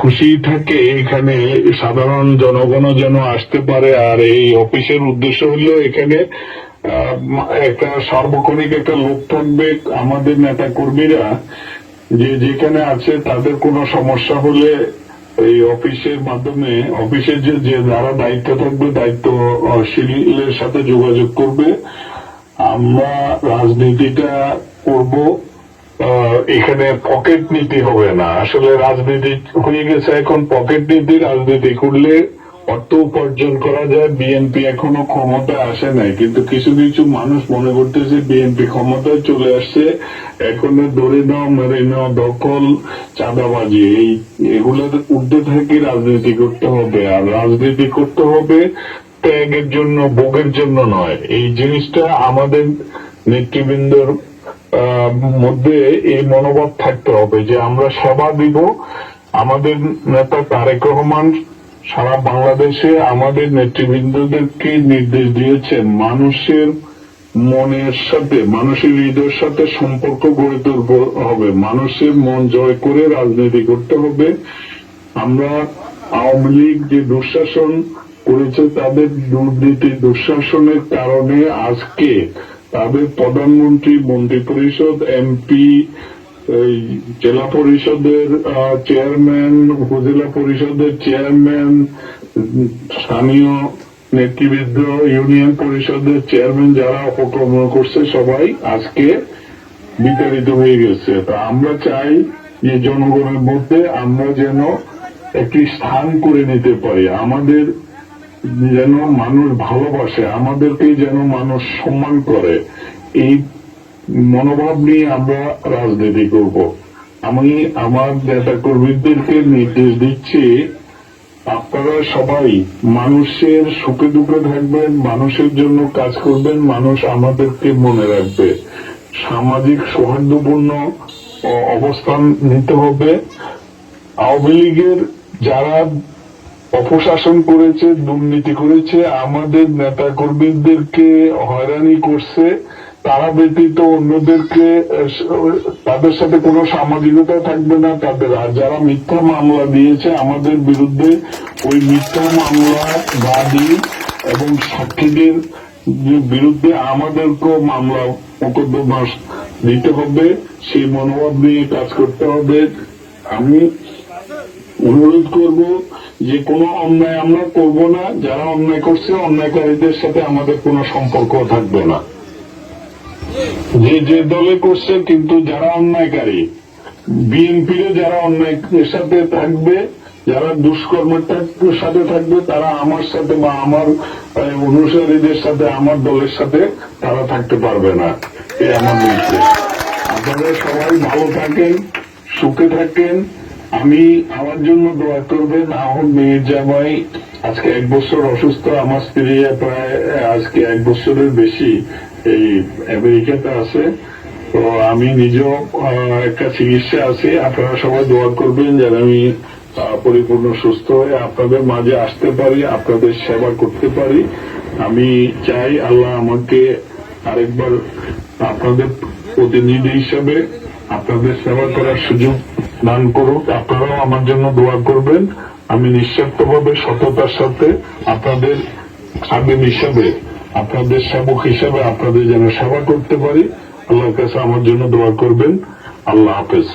খুশি থাকে এখানে সাধারণ জনগণ যেন আসতে পারে। আর এই অফিসের উদ্দেশ্য হলো এখানে একটা সার্বক্ষণিক একটা লোক থাকবে, আমাদের নেতা কর্মীরা যে যেখানে আছে তাদের কোনো সমস্যা হলে এই অফিসের মাধ্যমে অফিসের যে যারা দায়িত্ব থাকবে দায়িত্বশীলের সাথে যোগাযোগ করবে। আমরা রাজনীতিটা করব, এখানে পকেট নীতি হবে না। আসলে রাজনীতি হয়ে গেছে এখন পকেট নীতি। রাজনীতি করলে অর্থ উপার্জন করা যায়। বিএনপি এখনো ক্ষমতায় আসে নাই, কিন্তু কিছু কিছু মানুষ মনে করতেছে বিএনপি ক্ষমতায় চলে আসছে, এখন ধরে নাও মেরে নাও দখল চাঁদাবাজি এগুলোর ঊর্ধ্বে থেকে রাজনীতি করতে হবে। আর রাজনীতি করতে হবে ত্যাগের জন্য, ভোগের জন্য নয়। এই জিনিসটা আমাদের নেতৃবৃন্দর মধ্যে এই মনোভাব থাকতে হবে যে আমরা সেবা দিব। আমাদের নেতা তারেক রহমান সারা বাংলাদেশে আমাদের নেতৃবৃন্দদেরকে নির্দেশ দিয়েছেন মানুষের মনের সাথে, মানুষের হৃদয়ের সাথে সম্পর্ক গড়ে তুলতে হবে, মানুষের মন জয় করে রাজনীতি করতে হবে। আমরা আওয়ামী লীগ যে দুঃশাসন করেছে, তাদের দুর্নীতি দুঃশাসনের কারণে আজকে তাদের প্রধানমন্ত্রী, মন্ত্রিপরিষদ, এমপি, জেলা পরিষদের চেয়ারম্যান, উপজেলা পরিষদের চেয়ারম্যান, স্থানীয় নেতৃবৃন্দ, ইউনিয়ন পরিষদের চেয়ারম্যান যারা অপকর্ম করছে সবাই আজকে বিতাড়িত হয়ে গেছে। তা আমরা চাই যে জনগণের মধ্যে আমরা যেন একটি স্থান করে নিতে পারি, আমাদের যেন মানুষ ভালোবাসে, আমাদেরকে যেন মানুষ সম্মান করে। এই মনোভাব নিয়ে আমরা রাজনীতি করব। আমি আমার নেতা কর্মীদেরকে নির্দেশ দিচ্ছি, আপনারা সবাই মানুষের সুখে দুঃখে থাকবেন, মানুষের জন্য কাজ করবেন, মানুষ আমাদেরকে মনে রাখবে। সামাজিক সৌহার্দ্যপূর্ণ অবস্থান নিতে হবে। আওয়ামী লীগের যারা অপশাসন করেছে, দুর্নীতি করেছে, আমাদের নেতা কর্মীদেরকে হয়রানি করছে, তারা ব্যতীত অন্যদেরকে তাদের সাথে কোনো সামাজিকতা থাকবে না তাদের। আর যারা মিথ্যা মামলা দিয়েছে আমাদের বিরুদ্ধে, ওই মিথ্যা মামলা বাদী এবং সাক্ষীদের বিরুদ্ধে আমাদেরকেও মামলা মোকদ্দমা দিতে হবে। সেই মনোভাব নিয়ে কাজ করতে হবে। আমি অনুরোধ করব যে কোনো অন্যায় আমরা করব না, যারা অন্যায় করছে অন্যায়কারীদের সাথে আমাদের কোনো সম্পর্ক থাকবে না। যে যে দলে করছে, কিন্তু যারা অন্যায়কারী, বিএনপির যারা অন্যায়ের সাথে থাকবে, যারা দুষ্কর্মের সাথে থাকবে, তারা আমার সাথে বা আমার অনুসারীদের সাথে, আমার দলের সাথে তারা থাকতে পারবে না। এই আমার নির্দেশ। আপনারা সবাই ভালো থাকেন, সুখে থাকেন। আমার জন্য দোয়া করবেন। আমার মেয়ের জামাই আজকে 1 বছর অসুস্থ, আমার স্ত্রী প্রায় আজকে 1 বছরের বেশি এই আমেরিকাতে আছে। তো আমি নিজেও একটা চিকিৎসা আছি। আপনারা সবাই দোয়া করবেন যেন আমি পরিপূর্ণ সুস্থ হয়ে আপনাদের মাঝে আসতে পারি, আপনাদের সেবা করতে পারি। আমি চাই আল্লাহ আমাকে আরেকবার আপনাদের প্রতিনিধি হিসাবে আপনাদের সেবা করার সুযোগ দান করুক। আপনারাও আমার জন্য দোয়া করবেন। আমি নিঃস্বার্থভাবে সততার সাথে আপনাদের খাদেম হিসাবে, আপনাদের সেবক হিসাবে আপনাদের যেন সেবা করতে পারি। আল্লাহর কাছে আমার জন্য দোয়া করবেন। আল্লাহ হাফেজ।